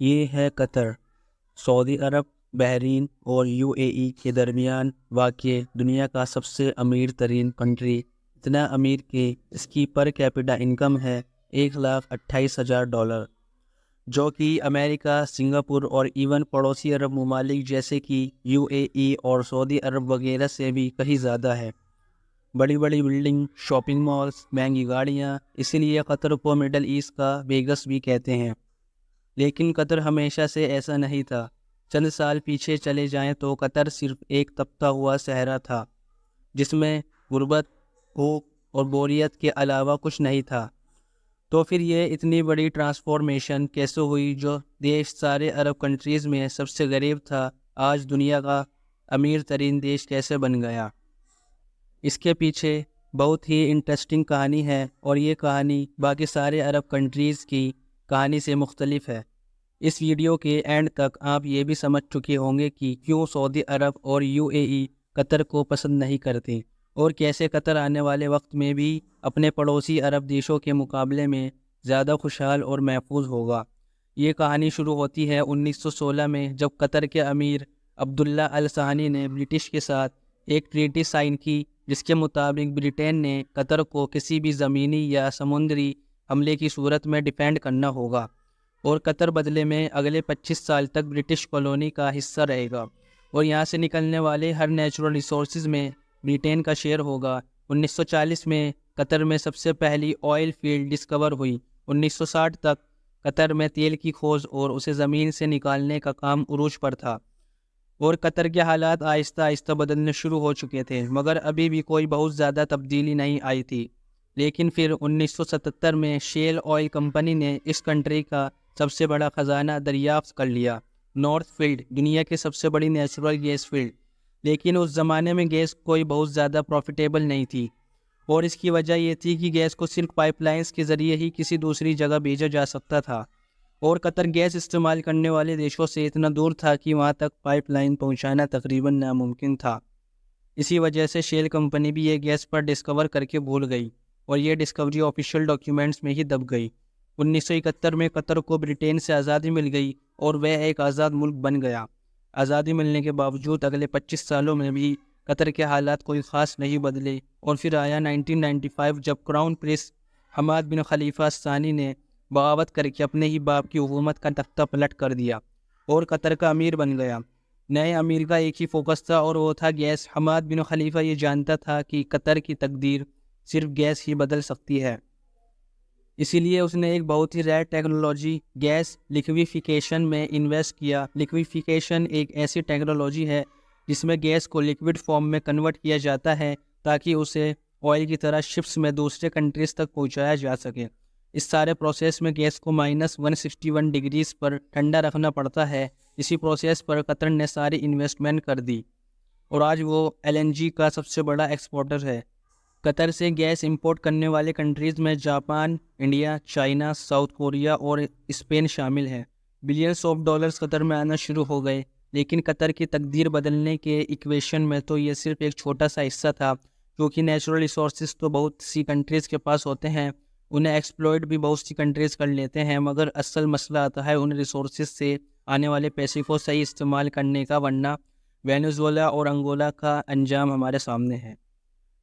یہ ہے قطر، سعودی عرب، بحرین اور UAE کے درمیان واقع دنیا کا سب سے امیر ترین کنٹری۔ اتنا امیر کہ اس کی پر کیپٹا انکم ہے $1,28,000، جو کہ امریکہ، سنگاپور اور ایون پڑوسی عرب ممالک جیسے کہ UAE اور سعودی عرب وغیرہ سے بھی کہیں زیادہ ہے۔ بڑی بڑی بلڈنگ، شاپنگ مالز، مہنگی گاڑیاں، اسی لیے قطر کو مڈل ایسٹ کا ویگس بھی کہتے ہیں۔ لیکن قطر ہمیشہ سے ایسا نہیں تھا۔ چند سال پیچھے چلے جائیں تو قطر صرف ایک تپتا ہوا صحرا تھا، جس میں غربت، بھوک اور بوریت کے علاوہ کچھ نہیں تھا۔ تو پھر یہ اتنی بڑی ٹرانسفارمیشن کیسے ہوئی؟ جو دیش سارے عرب کنٹریز میں سب سے غریب تھا، آج دنیا کا امیر ترین دیش کیسے بن گیا؟ اس کے پیچھے بہت ہی انٹرسٹنگ کہانی ہے، اور یہ کہانی باقی سارے عرب کنٹریز کی کہانی سے مختلف ہے۔ اس ویڈیو کے اینڈ تک آپ یہ بھی سمجھ چکے ہوں گے کہ کیوں سعودی عرب اور UAE قطر کو پسند نہیں کرتے، اور کیسے قطر آنے والے وقت میں بھی اپنے پڑوسی عرب دیشوں کے مقابلے میں زیادہ خوشحال اور محفوظ ہوگا۔ یہ کہانی شروع ہوتی ہے 1916 میں، جب قطر کے امیر عبداللہ الثانی نے برٹش کے ساتھ ایک ٹریٹی سائن کی، جس کے مطابق برٹین نے قطر کو کسی بھی زمینی یا سمندری حملے کی صورت میں ڈیفینڈ کرنا ہوگا، اور قطر بدلے میں اگلے 25 سال تک برٹش کالونی کا حصہ رہے گا، اور یہاں سے نکلنے والے ہر نیچرل ریسورسز میں برٹین کا شیئر ہوگا۔ 1940 میں قطر میں سب سے پہلی آئل فیلڈ ڈسکور ہوئی۔ 1960 تک قطر میں تیل کی کھوج اور اسے زمین سے نکالنے کا کام عروج پر تھا، اور قطر کے حالات آہستہ آہستہ بدلنے شروع ہو چکے تھے، مگر ابھی بھی کوئی بہت زیادہ تبدیلی نہیں آئی تھی۔ لیکن پھر 1977 میں شیل آئل کمپنی نے اس کنٹری کا سب سے بڑا خزانہ دریافت کر لیا، نارتھ فیلڈ، دنیا کی سب سے بڑی نیچرل گیس فیلڈ۔ لیکن اس زمانے میں گیس کوئی بہت زیادہ پروفیٹیبل نہیں تھی، اور اس کی وجہ یہ تھی کہ گیس کو صرف پائپ لائنز کے ذریعے ہی کسی دوسری جگہ بھیجا جا سکتا تھا، اور قطر گیس استعمال کرنے والے دیشوں سے اتنا دور تھا کہ وہاں تک پائپ لائن پہنچانا تقریباً ناممکن تھا۔ اسی وجہ سے شیل کمپنی بھی یہ گیس پر ڈسکور کر کے بھول گئی، اور یہ ڈسکوری آفیشیل ڈاکیومنٹس میں ہی دب گئی۔ 1971 میں قطر کو برٹین سے آزادی مل گئی، اور وہ ایک آزاد ملک بن گیا۔ آزادی ملنے کے باوجود اگلے 25 سالوں میں بھی قطر کے حالات کوئی خاص نہیں بدلے، اور پھر آیا 1995 جب کراؤن پرنس حماد بن خلیفہ الثانی نے بغاوت کر کے اپنے ہی باپ کی حکومت کا تختہ پلٹ کر دیا، اور قطر کا امیر بن گیا۔ نئے امیر کا ایک ہی فوکس تھا، اور وہ تھا گیس۔ حماد بن خلیفہ یہ جانتا تھا کہ قطر کی تقدیر صرف گیس ہی بدل سکتی ہے، اسی لیے اس نے ایک بہت ہی ریئر ٹیکنالوجی گیس لیکویفیکیشن میں انویسٹ کیا۔ لیکویفیکیشن ایک ایسی ٹیکنالوجی ہے جس میں گیس کو لیکوڈ فارم میں کنورٹ کیا جاتا ہے تاکہ اسے آئل کی طرح شپس میں دوسرے کنٹریز تک پہنچایا جا سکے۔ اس سارے پروسیس میں گیس کو -161 ڈگریز پر ٹھنڈا رکھنا پڑتا ہے۔ اسی پروسیس پر قطر نے ساری انویسٹمنٹ کر دی، اور آج وہ LNG کا سب سے بڑا ایکسپورٹر ہے۔ قطر سے گیس امپورٹ کرنے والے کنٹریز میں Japan, India, China, south Korea اور اسپین شامل ہیں۔ بلینس آف ڈالرز قطر میں آنا شروع ہو گئے، لیکن قطر کی تقدیر بدلنے کے ایکویشن میں تو یہ صرف ایک چھوٹا سا حصہ تھا، کیونکہ نیچرل ریسورسز تو بہت سی کنٹریز کے پاس ہوتے ہیں، انہیں ایکسپلوئٹ بھی بہت سی کنٹریز کر لیتے ہیں، مگر اصل مسئلہ آتا ہے ان ریسورسز سے آنے والے پیسے کو صحیح استعمال کرنے کا، ورنہ وینزویلا اور انگولا کا انجام ہمارے سامنے ہے۔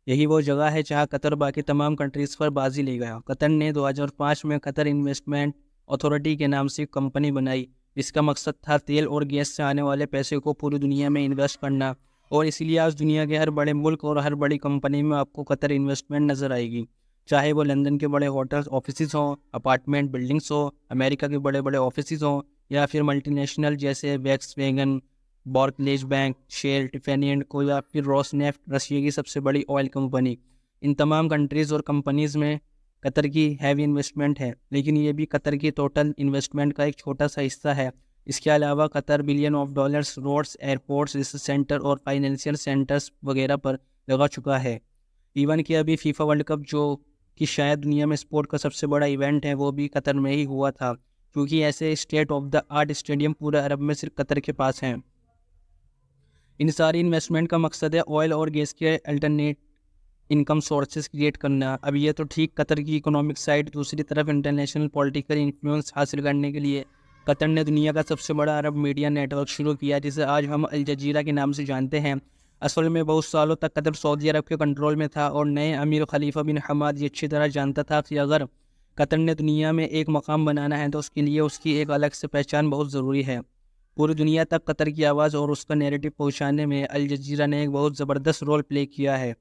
یہی وہ جگہ ہے جہاں قطر باقی تمام کنٹریز پر بازی لے گیا۔ قطر نے 2005 میں قطر انویسٹمنٹ اتھارٹی کے نام سے ایک کمپنی بنائی، جس کا مقصد تھا تیل اور گیس سے آنے والے پیسے کو پوری دنیا میں انویسٹ کرنا، اور اسی لیے آج دنیا کے ہر بڑے ملک اور ہر بڑی کمپنی میں آپ کو قطر انویسٹمنٹ نظر آئے گی، چاہے وہ لندن کے بڑے ہوٹلز آفیسز ہوں، اپارٹمنٹ بلڈنگس ہوں، امریکہ کے بڑے بڑے آفیسز ہوں، یا پھر ملٹی نیشنل جیسے ویکس ویگن، بارکلیج بینک، شیل، ٹیفینی اینڈ کو، یا پھر روس نیفٹ، رشیا کی سب سے بڑی آئل کمپنی۔ ان تمام کنٹریز اور کمپنیز میں قطر کی ہیوی انویسٹمنٹ ہے، لیکن یہ بھی قطر کی ٹوٹل انویسٹمنٹ کا ایک چھوٹا سا حصہ ہے۔ اس کے علاوہ Qatar billion of dollars roads, airports, research centre اور فائنینشیل سینٹرز وغیرہ پر لگا چکا ہے۔ ایون کہ ابھی فیفا ورلڈ کپ، جو کہ شاید دنیا میں اسپورٹ کا سب سے بڑا ایونٹ ہے، وہ بھی قطر میں ہی ہوا تھا، کیونکہ ایسے state of the art stadium پورے عرب میں صرف قطر کے پاس ہیں۔ ان ساری انویسٹمنٹ کا مقصد ہے آئل اور گیس کے الٹرنیٹ انکم سورسز کریٹ کرنا۔ اب یہ تو ٹھیک قطر کی اکنامک سائڈ، دوسری طرف انٹرنیشنل پولیٹیکل انفلوئنس حاصل کرنے کے لیے قطر نے دنیا کا سب سے بڑا عرب میڈیا نیٹ ورک شروع کیا جسے آج ہم الجزیرہ کے نام سے جانتے ہیں۔ اصل میں بہت سالوں تک قطر سعودی عرب کے کنٹرول میں تھا اور نئے امیر خلیفہ بن حماد یہ اچھی طرح جانتا تھا کہ اگر قطر نے دنیا میں ایک مقام بنانا ہے تو اس کے لیے اس کی ایک الگ سے پہچان بہت ضروری ہے۔ پوری دنیا تک قطر کی آواز اور اس کا نیریٹو پہنچانے میں الجزیرہ نے ایک بہت زبردست رول پلے کیا ہے۔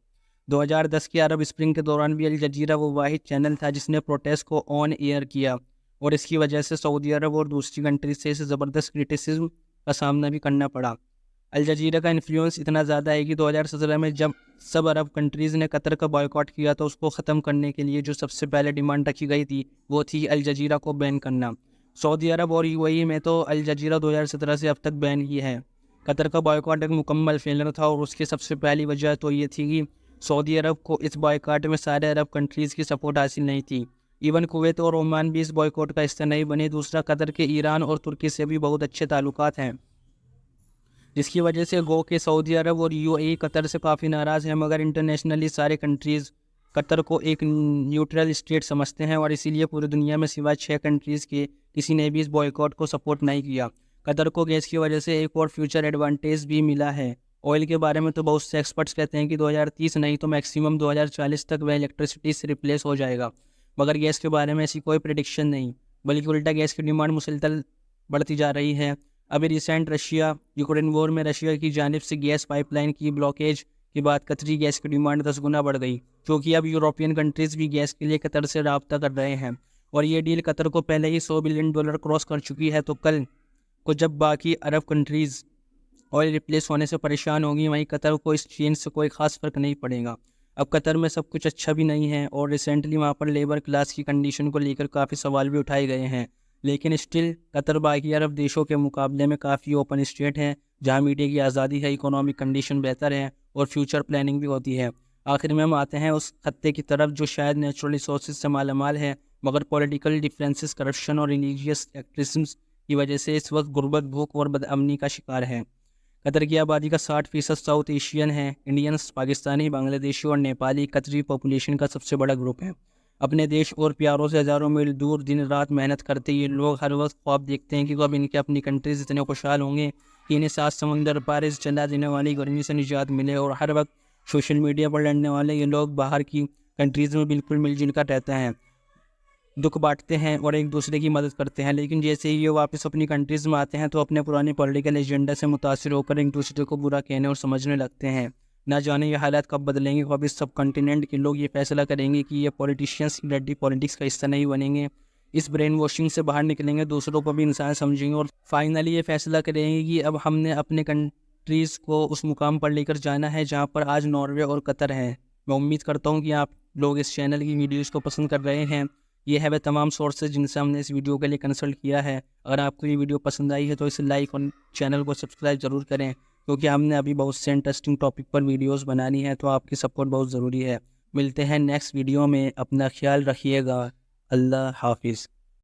2010 کے عرب اسپرنگ کے دوران بھی الجزیرہ وہ واحد چینل تھا جس نے پروٹیسٹ کو آن ایئر کیا اور اس کی وجہ سے سعودی عرب اور دوسری کنٹریز سے اسے زبردست کرٹیسزم کا سامنا بھی کرنا پڑا۔ الجزیرہ کا انفلوئنس اتنا زیادہ ہے کہ 2017 میں جب سب عرب کنٹریز نے قطر کا بائیکاٹ کیا تو اس کو ختم کرنے کے لیے جو سب سے پہلے ڈیمانڈ رکھی گئی تھی وہ تھی الجزیرہ کو بین کرنا۔ سعودی عرب اور UAE میں تو الجزیرہ 2017 سے اب تک بین ہی ہے۔ قطر کا بائیکاٹ ایک مکمل فیلر تھا اور اس کی سب سے پہلی وجہ تو یہ تھی کہ سعودی عرب کو اس بائیکاٹ میں سارے عرب کنٹریز کی سپورٹ حاصل نہیں تھی۔ ایون کویت اور عمان بھی اس بائیکاٹ کا حصہ نہیں بنے۔ دوسرا، قطر کے ایران اور ترکی سے بھی بہت اچھے تعلقات ہیں جس کی وجہ سے گو کہ سعودی عرب اور UAE قطر سے کافی ناراض ہیں، مگر انٹرنیشنلی سارے کنٹریز قطر کو ایک نیوٹرل اسٹیٹ سمجھتے ہیں اور اسی لیے پوری دنیا میں سوائے 6 کنٹریز کے کسی نے بھی اس بائیکاٹ کو سپورٹ نہیں کیا۔ قطر کو گیس کی وجہ سے ایک اور فیوچر ایڈوانٹیج بھی ملا ہے۔ آئل کے بارے میں تو بہت سے ایکسپرٹس کہتے ہیں کہ 2030 نہیں تو میکسیمم 2040 تک وہ الیکٹریسٹی سے ریپلیس ہو جائے گا، مگر گیس کے بارے میں ایسی کوئی پریڈکشن نہیں، بلکہ الٹا گیس کی ڈیمانڈ مسلسل بڑھتی جا رہی ہے۔ ابھی ریسنٹ رشیا یوکرین وار میں رشیا کی جانب سے گیس پائپ لائن کی بلاکیج کے بعد قطری گیس کی ڈیمانڈ 10 گنا بڑھ گئی، کیونکہ اب یورپین کنٹریز بھی گیس کے لیے قطر سے رابطہ کر رہے ہیں اور یہ ڈیل قطر کو پہلے ہی $100 بلین کراس کر چکی ہے۔ تو کل کو جب باقی عرب کنٹریز آئل ریپلیس ہونے سے پریشان ہوگی، وہیں قطر کو اس چین سے کوئی خاص فرق نہیں پڑے گا۔ اب قطر میں سب کچھ اچھا بھی نہیں ہے اور ریسنٹلی وہاں پر لیبر کلاس کی کنڈیشن کو لے کر کافی سوال بھی اٹھائے گئے ہیں، لیکن اسٹل قطر باقی عرب دیشوں کے مقابلے میں کافی اوپن اسٹیٹ ہے جہاں میڈیا کی آزادی ہے، اکنامک کنڈیشن بہتر ہے اور فیوچر پلاننگ بھی ہوتی ہے۔ آخر میں ہم آتے ہیں اس خطے کی طرف جو شاید نیچرل ریسورسز سے مالا مال ہے، مگر پولیٹیکل ڈفرینسز، کرپشن اور ریلیجیس ایکٹیویزمز کی وجہ سے اس وقت غربت، بھوک اور بد امنی کا شکار ہے۔ قطر کی آبادی کا 60% ساؤتھ ایشین ہے۔ انڈینس، پاکستانی، بنگلہ دیشی اور نیپالی قطری پاپولیشن کا سب سے بڑا گروپ ہے۔ اپنے دیش اور پیاروں سے ہزاروں میل دور دن رات محنت کرتے یہ لوگ ہر وقت خواب دیکھتے ہیں کہ کب ان کے اپنی کنٹریز اتنے خوشحال ہوں گے کہ انہیں 7 سمندر پار اس چلا دینے والی گرمی سے نجات ملے، اور ہر وقت سوشل میڈیا پر لڑنے والے یہ لوگ باہر کی کنٹریز میں بالکل مل جل کر رہتے ہیں، دکھ بانٹتے ہیں اور ایک دوسرے کی مدد کرتے ہیں، لیکن جیسے ہی یہ واپس اپنی کنٹریز میں آتے ہیں تو اپنے پرانے پولیٹیکل ایجنڈا سے متاثر ہو کر ایک دوسرے کو برا کہنے اور سمجھنے لگتے ہیں۔ نہ جانے یہ حالات کب بدلیں گے، کب اس سب کنٹیننٹ کے لوگ یہ فیصلہ کریں گے کہ یہ پولیٹیشینس ڈرٹی پالیٹکس کا حصہ نہیں بنیں گے، اس برین واشنگ سے باہر نکلیں گے، دوسروں کو بھی انسان سمجھیں گے اور فائنلی یہ فیصلہ کریں گے کہ اب ہم نے اپنے کنٹریز کو اس مقام پر لے کر جانا ہے جہاں پر آج ناروے اور قطر ہے۔ میں امید کرتا ہوں کہ آپ لوگ اس چینل کی ویڈیوز کو پسند کر رہے ہیں۔ یہ ہے وہ تمام سورسز جن سے ہم نے اس ویڈیو کے لیے کنسلٹ کیا ہے۔ اگر آپ کو یہ ویڈیو پسند آئی ہے تو اسے لائک اور چینل کو سبسکرائب ضرور کریں، کیونکہ ہم نے ابھی بہت سے انٹرسٹنگ ٹاپک پر ویڈیوز بنانی ہے، تو آپ کی سپورٹ بہت ضروری ہے۔ ملتے ہیں نیکسٹ ویڈیو میں، اپنا خیال رکھیے گا، اللہ حافظ۔